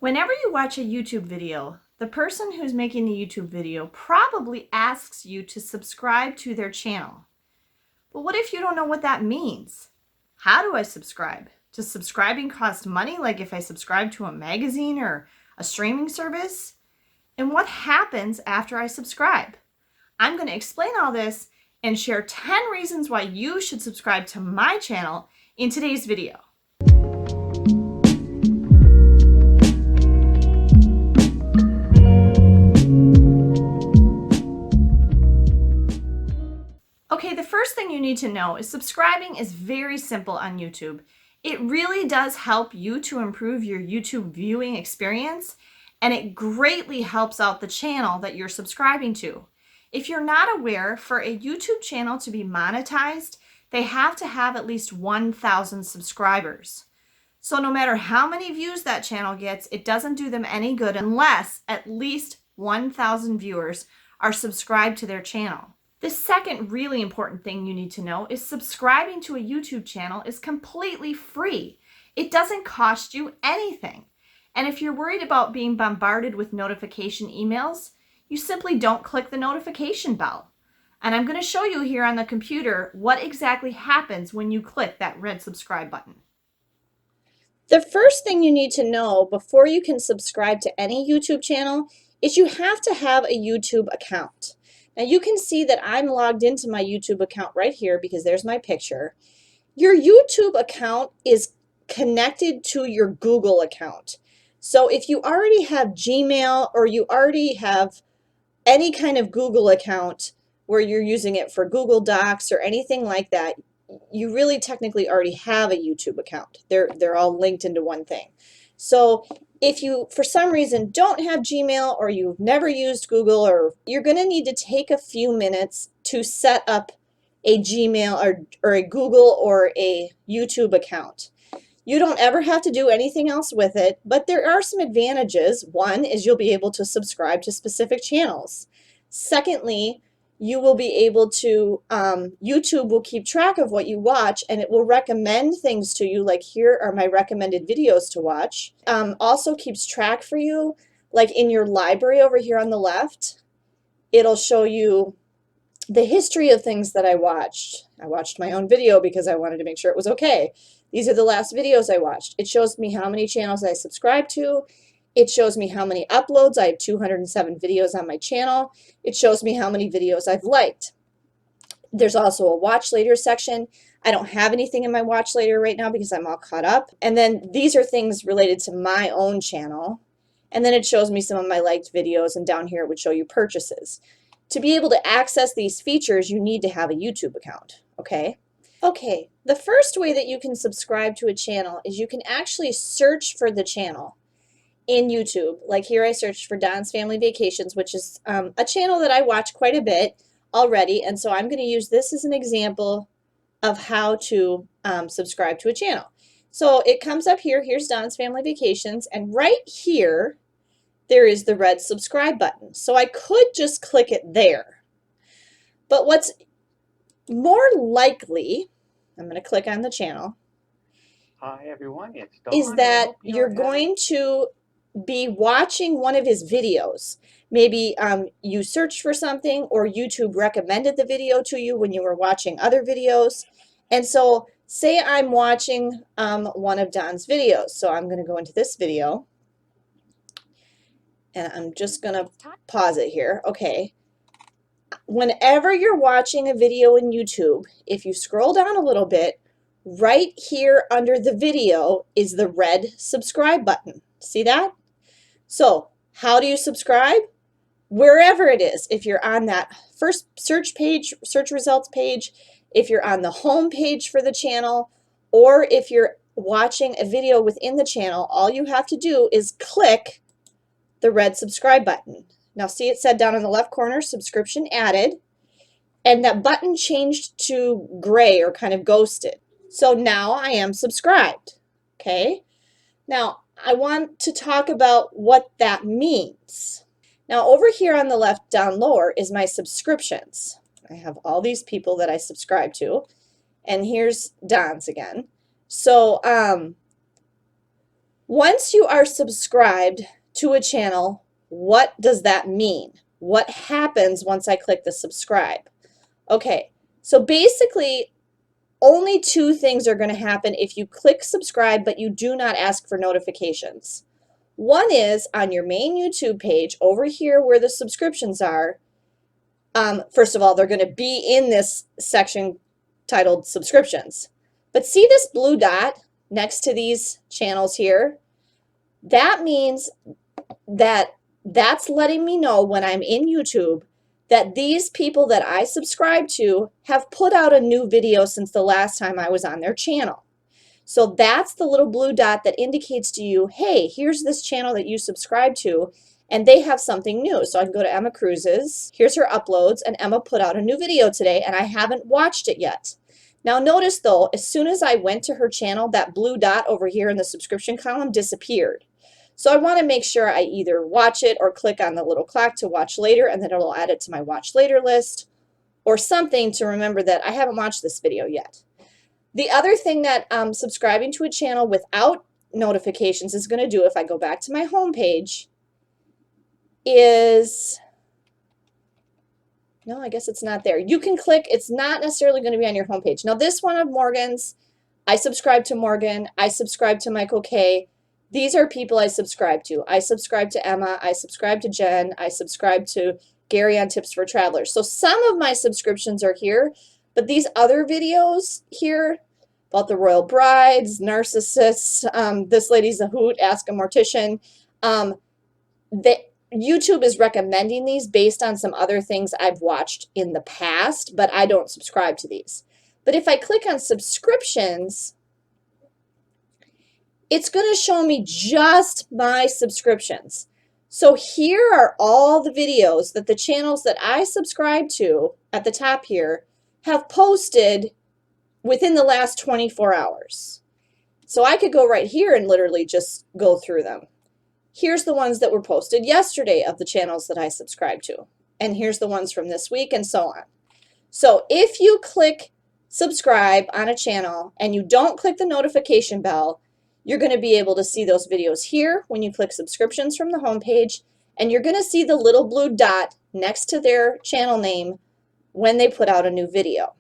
Whenever you watch a YouTube video, the person who's making the YouTube video probably asks you to subscribe to their channel. But what if you don't know what that means? How do I subscribe? Does subscribing cost money, like if I subscribe to a magazine or a streaming service? And what happens after I subscribe? I'm going to explain all this and share 10 reasons why you should subscribe to my channel in today's video. Okay, the first thing you need to know is subscribing is very simple on YouTube. It really does help you to improve your YouTube viewing experience, and it greatly helps out the channel that you're subscribing to. If you're not aware, for a YouTube channel to be monetized, they have to have at least 1,000 subscribers. So no matter how many views that channel gets, it doesn't do them any good unless at least 1,000 viewers are subscribed to their channel. The second really important thing you need to know is subscribing to a YouTube channel is completely free. It doesn't cost you anything. And if you're worried about being bombarded with notification emails, you simply don't click the notification bell. And I'm going to show you here on the computer what exactly happens when you click that red subscribe button. The first thing you need to know before you can subscribe to any YouTube channel is you have to have a YouTube account. Now you can see that I'm logged into my YouTube account right here because there's my picture. Your YouTube account is connected to your Google account. So if you already have Gmail or you already have any kind of Google account where you're using it for Google Docs or anything like that, you really technically already have a YouTube account. They're all linked into one thing. So if you, for some reason, don't have Gmail or you've never used Google, or you're going to need to take a few minutes to set up a Gmail or a Google or a YouTube account. You don't ever have to do anything else with it, but there are some advantages. One is you'll be able to subscribe to specific channels. Secondly, you will be able to, YouTube will keep track of what you watch and it will recommend things to you, like here are my recommended videos to watch. Also keeps track for you, like in your library over here on the left, it'll show you the history of things that I watched. I watched my own video because I wanted to make sure it was okay. These are the last videos I watched. It shows me how many channels I subscribe to. It shows me how many uploads. I have 207 videos on my channel. It shows me how many videos I've liked. There's also a watch later section. I don't have anything in my watch later right now because I'm all caught up. And then these are things related to my own channel. And then it shows me some of my liked videos, and down here it would show you purchases. To be able to access these features, you need to have a YouTube account, okay? Okay, the first way that you can subscribe to a channel is you can actually search for the channel in YouTube. Like here I searched for Don's Family Vacations, which is a channel that I watch quite a bit already, and so I'm going to use this as an example of how to subscribe to a channel. So it comes up here, here's Don's Family Vacations, and right here there is the red subscribe button. So I could just click it there. But what's more likely, I'm going to click on the channel, Hi everyone, it's Don. is that you're going to be watching one of his videos. Maybe you searched for something, or YouTube recommended the video to you when you were watching other videos. And so say I'm watching one of Don's videos. So I'm going to go into this video. And I'm just going to pause it here. Okay. Whenever you're watching a video in YouTube, if you scroll down a little bit, right here under the video is the red subscribe button. See that? So how do you subscribe? Wherever it is. If you're on that first search page, search results page, if you're on the home page for the channel, or if you're watching a video within the channel, all you have to do is click the red subscribe button. Now see, it said down in the left corner, subscription added, and that button changed to gray or kind of ghosted. So now I am subscribed, okay? Now I want to talk about what that means. Now over here on the left down lower is my subscriptions. I have all these people that I subscribe to, and here's Don's again. So Once you are subscribed to a channel, what does that mean? What happens once I click the subscribe? Okay, so basically only two things are going to happen if you click subscribe but you do not ask for notifications. One is on your main YouTube page over here where the subscriptions are. First of all, they're going to be in this section titled subscriptions. But see this blue dot next to these channels here? That means that that's letting me know when I'm in YouTube that these people that I subscribe to have put out a new video since the last time I was on their channel. So that's the little blue dot that indicates to you, hey, here's this channel that you subscribe to, and they have something new. So I can go to Emma Cruz's. Here's her uploads, and Emma put out a new video today, and I haven't watched it yet. Now notice though, as soon as I went to her channel, that blue dot over here in the subscription column disappeared. So I want to make sure I either watch it or click on the little clock to watch later, and then it'll add it to my watch later list, or something to remember that I haven't watched this video yet. The other thing that subscribing to a channel without notifications is going to do, if I go back to my home page, is, no, I guess it's not there. You can click, it's not necessarily going to be on your home page. Now this one of Morgan's, I subscribe to Morgan, I subscribe to Michael K. These are people I subscribe to. I subscribe to Emma, I subscribe to Jen, I subscribe to Gary on Tips for Travelers. So some of my subscriptions are here, but these other videos here about the royal brides, narcissists, this lady's a hoot, ask a mortician, YouTube is recommending these based on some other things I've watched in the past, but I don't subscribe to these. But if I click on subscriptions, it's going to show me just my subscriptions. So here are all the videos that the channels that I subscribe to at the top here have posted within the last 24 hours. So I could go right here and literally just go through them. Here's the ones that were posted yesterday of the channels that I subscribe to. And here's the ones from this week and so on. So if you click subscribe on a channel and you don't click the notification bell, you're going to be able to see those videos here when you click subscriptions from the home page, and you're going to see the little blue dot next to their channel name when they put out a new video.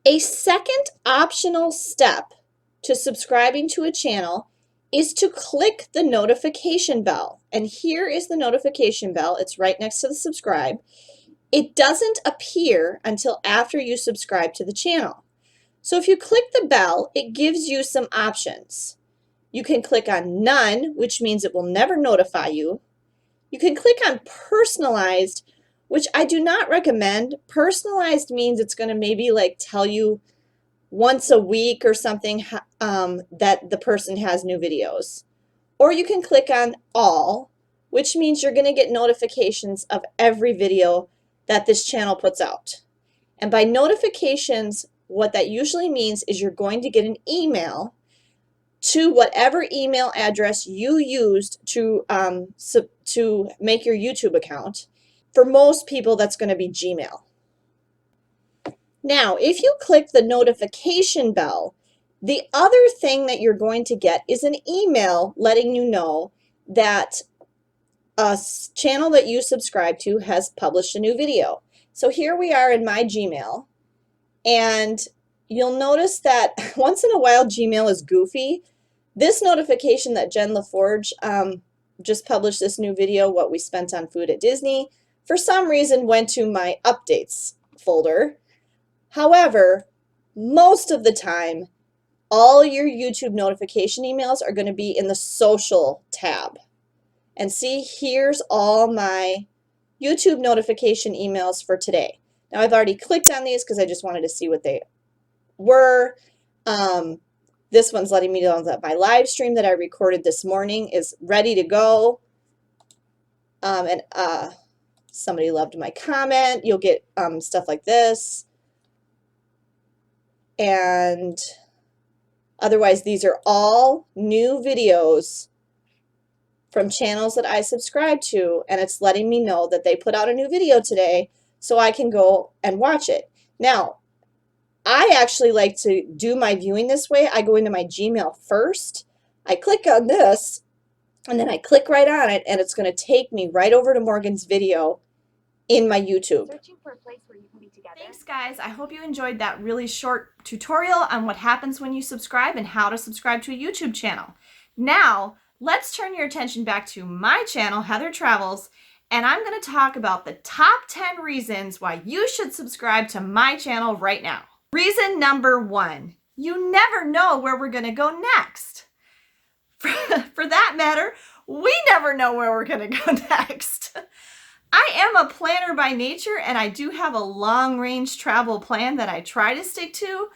A second optional step to subscribing to a channel is to click the notification bell. And here is the notification bell. It's right next to the subscribe. It doesn't appear until after you subscribe to the channel. So if you click the bell, it gives you some options. You can click on none, which means it will never notify you. You can click on personalized, which I do not recommend. Personalized means it's going to maybe like tell you once a week or something that the person has new videos. Or you can click on all, which means you're going to get notifications of every video that this channel puts out. And by notifications, what that usually means is you're going to get an email to whatever email address you used to make your YouTube account. For most people, that's going to be Gmail. Now, if you click the notification bell, the other thing that you're going to get is an email letting you know that a channel that you subscribe to has published a new video. So here we are in my Gmail, and you'll notice that once in a while Gmail is goofy. This notification that Jen LaForge just published this new video, What We Spent on Food at Disney, for some reason went to my updates folder. However, most of the time, all your YouTube notification emails are going to be in the social tab. And see, here's all my YouTube notification emails for today. Now, I've already clicked on these because I just wanted to see what they were. This one's letting me know that my live stream that I recorded this morning is ready to go. Somebody loved my comment. You'll get stuff like this. And otherwise, these are all new videos from channels that I subscribe to, and it's letting me know that they put out a new video today so I can go and watch it. Now, I actually like to do my viewing this way. I go into my Gmail first. I click on this, and then I click right on it, and it's going to take me right over to Morgan's video in my YouTube. Searching for a place where you can be together. Thanks, guys. I hope you enjoyed that really short tutorial on what happens when you subscribe and how to subscribe to a YouTube channel. Now, let's turn your attention back to my channel, Heather Travels, and I'm going to talk about the top 10 reasons why you should subscribe to my channel right now. Reason number 1, you never know where we're going to go next. For that matter, we never know where we're going to go next. I am a planner by nature, and I do have a long-range travel plan that I try to stick to,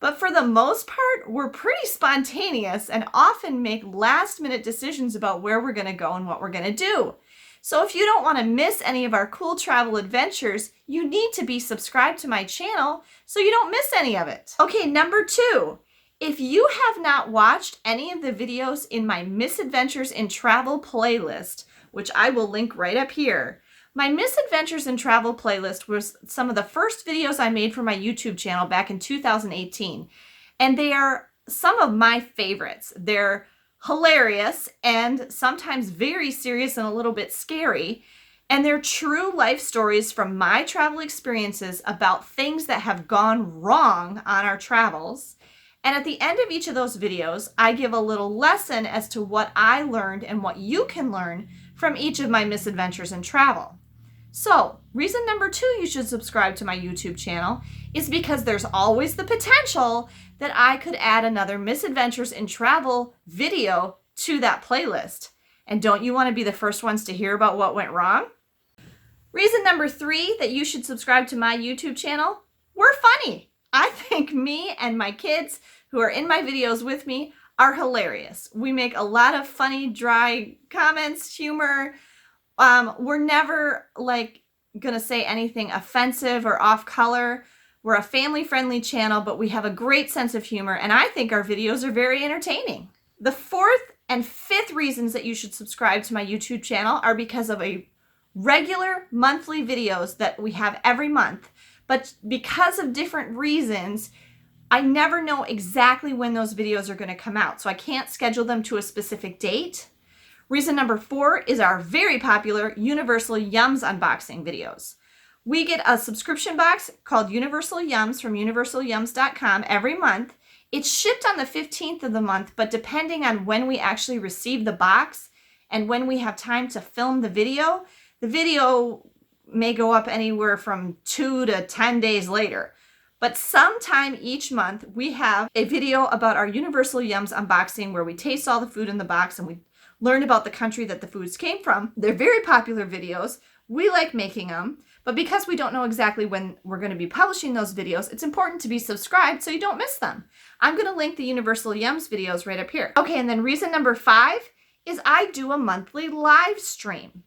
but for the most part, we're pretty spontaneous and often make last-minute decisions about where we're going to go and what we're going to do. So if you don't want to miss any of our cool travel adventures, you need to be subscribed to my channel so you don't miss any of it. Okay, number 2. If you have not watched any of the videos in my Misadventures in Travel playlist, which I will link right up here, my Misadventures in Travel playlist was some of the first videos I made for my YouTube channel back in 2018, and they are some of my favorites. They're hilarious and sometimes very serious and a little bit scary, and they're true life stories from my travel experiences about things that have gone wrong on our travels. And at the end of each of those videos, I give a little lesson as to what I learned and what you can learn from each of my misadventures in travel. So, reason number 2 you should subscribe to my YouTube channel is because there's always the potential that I could add another Misadventures in Travel video to that playlist. And don't you want to be the first ones to hear about what went wrong? Reason number 3 that you should subscribe to my YouTube channel, we're funny. I think me and my kids who are in my videos with me are hilarious. We make a lot of funny, dry comments, humor. We're never gonna say anything offensive or off color. We're a family-friendly channel, but we have a great sense of humor, and I think our videos are very entertaining. The 4th and 5th reasons that you should subscribe to my YouTube channel are because of a regular monthly videos that we have every month, but because of different reasons, I never know exactly when those videos are going to come out, so I can't schedule them to a specific date. Reason number 4 is our very popular Universal Yums unboxing videos. We get a subscription box called Universal Yums from universalyums.com every month. It's shipped on the 15th of the month, but depending on when we actually receive the box and when we have time to film the video may go up anywhere from 2 to 10 days later. But sometime each month, we have a video about our Universal Yums unboxing where we taste all the food in the box and we learn about the country that the foods came from. They're very popular videos. We like making them, but because we don't know exactly when we're going to be publishing those videos, it's important to be subscribed so you don't miss them. I'm going to link the Universal Yums videos right up here. Okay, and then reason number 5 is I do a monthly live stream.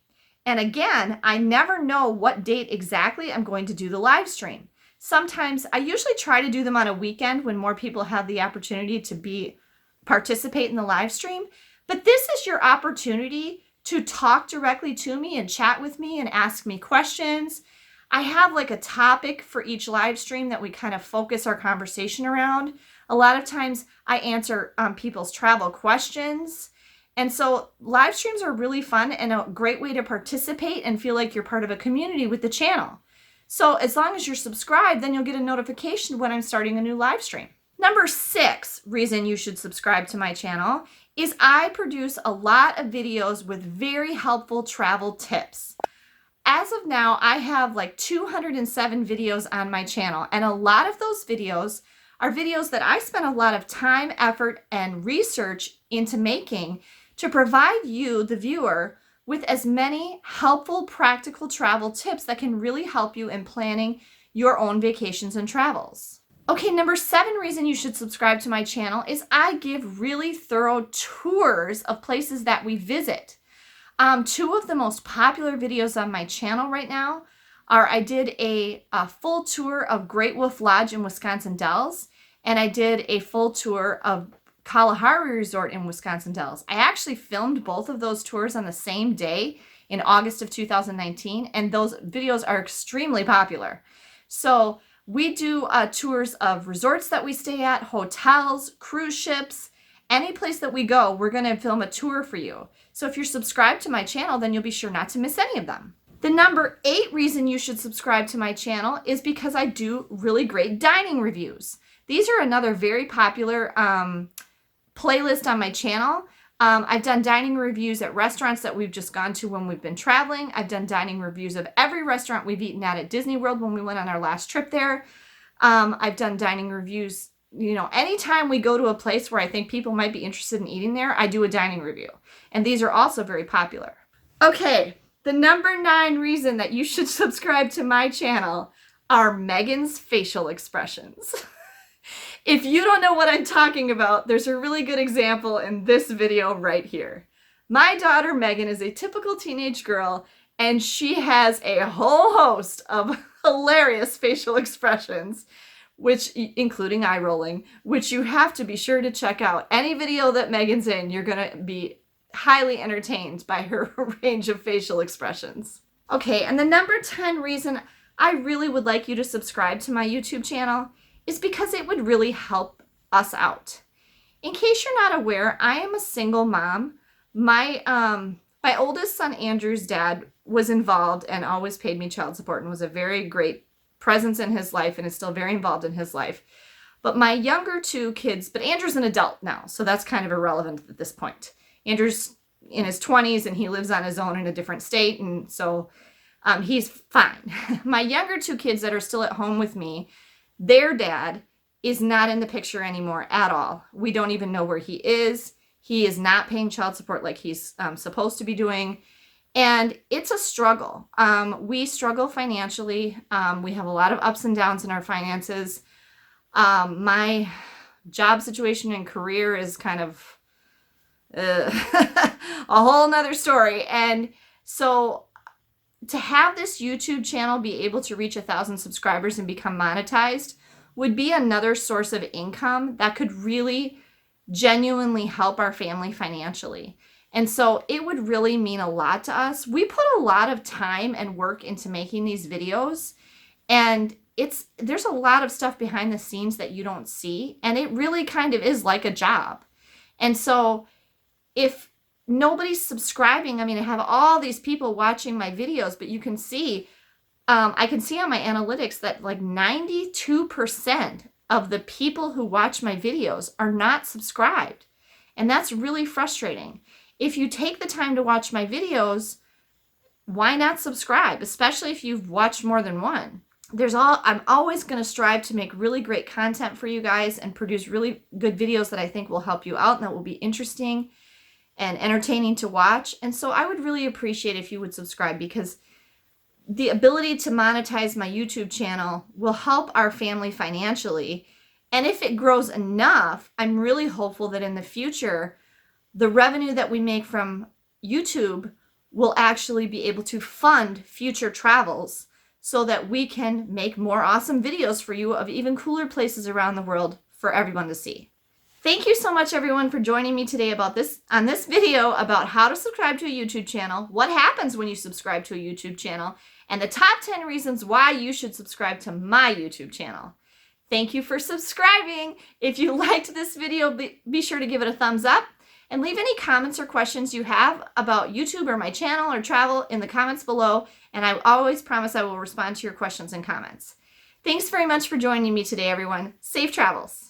And again, I never know what date exactly I'm going to do the live stream. Sometimes I usually try to do them on a weekend when more people have the opportunity to participate in the live stream. But this is your opportunity to talk directly to me and chat with me and ask me questions. I have a topic for each live stream that we kind of focus our conversation around. A lot of times I answer people's travel questions. And so live streams are really fun and a great way to participate and feel like you're part of a community with the channel. So as long as you're subscribed, then you'll get a notification when I'm starting a new live stream. Number 6 reason you should subscribe to my channel is I produce a lot of videos with very helpful travel tips. As of now, I have 207 videos on my channel, and a lot of those videos are videos that I spent a lot of time, effort, and research into making to provide you, the viewer, with as many helpful, practical travel tips that can really help you in planning your own vacations and travels. Okay, number 7 reason you should subscribe to my channel is I give really thorough tours of places that we visit. 2 of the most popular videos on my channel right now are I did a full tour of Great Wolf Lodge in Wisconsin Dells, and I did a full tour of Kalahari Resort in Wisconsin Dells. I actually filmed both of those tours on the same day in August of 2019, and those videos are extremely popular. So we do tours of resorts that we stay at, hotels, cruise ships, any place that we go, we're going to film a tour for you. So if you're subscribed to my channel, then you'll be sure not to miss any of them. The number 8 reason you should subscribe to my channel is because I do really great dining reviews. These are another very popular playlist on my channel. I've done dining reviews at restaurants that we've just gone to when we've been traveling. I've done dining reviews of every restaurant we've eaten at Disney World when we went on our last trip there. I've done dining reviews, you know, anytime we go to a place where I think people might be interested in eating there, I do a dining review. And these are also very popular. Okay, the number 9 reason that you should subscribe to my channel are Megan's facial expressions. If you don't know what I'm talking about, there's a really good example in this video right here. My daughter Megan is a typical teenage girl, and she has a whole host of hilarious facial expressions, which including eye rolling, which you have to be sure to check out. Any video that Megan's in, you're going to be highly entertained by her range of facial expressions. Okay, and the number 10 reason I really would like you to subscribe to my YouTube channel is because it would really help us out. In case you're not aware, I am a single mom. My oldest son Andrew's dad was involved and always paid me child support and was a very great presence in his life and is still very involved in his life. But my younger 2 kids, but Andrew's an adult now, so that's kind of irrelevant at this point. Andrew's in his 20s and he lives on his own in a different state, and so he's fine. My younger 2 kids that are still at home with me, their dad is not in the picture anymore at all. We don't even know where he is. He is not paying child support like he's supposed to be doing. And it's a struggle. We struggle financially. We have a lot of ups and downs in our finances. My job situation and career is kind of a whole nother story. And so to have this YouTube channel be able to reach 1,000 subscribers and become monetized would be another source of income that could really genuinely help our family financially. And so it would really mean a lot to us. We put a lot of time and work into making these videos, and there's a lot of stuff behind the scenes that you don't see, and it really kind of is like a job. And so if nobody's subscribing, I mean, I have all these people watching my videos, but you can see, I can see on my analytics that like 92% of the people who watch my videos are not subscribed. And that's really frustrating. If you take the time to watch my videos, why not subscribe? Especially if you've watched more than one. I'm always going to strive to make really great content for you guys and produce really good videos that I think will help you out and that will be interesting and entertaining to watch. And so I would really appreciate if you would subscribe, because the ability to monetize my YouTube channel will help our family financially. And if it grows enough, I'm really hopeful that in the future, the revenue that we make from YouTube will actually be able to fund future travels so that we can make more awesome videos for you of even cooler places around the world for everyone to see. Thank you so much, everyone, for joining me today on this video about how to subscribe to a YouTube channel, what happens when you subscribe to a YouTube channel, and the top 10 reasons why you should subscribe to my YouTube channel. Thank you for subscribing. If you liked this video, be sure to give it a thumbs up and leave any comments or questions you have about YouTube or my channel or travel in the comments below, and I always promise I will respond to your questions and comments. Thanks very much for joining me today, everyone. Safe travels.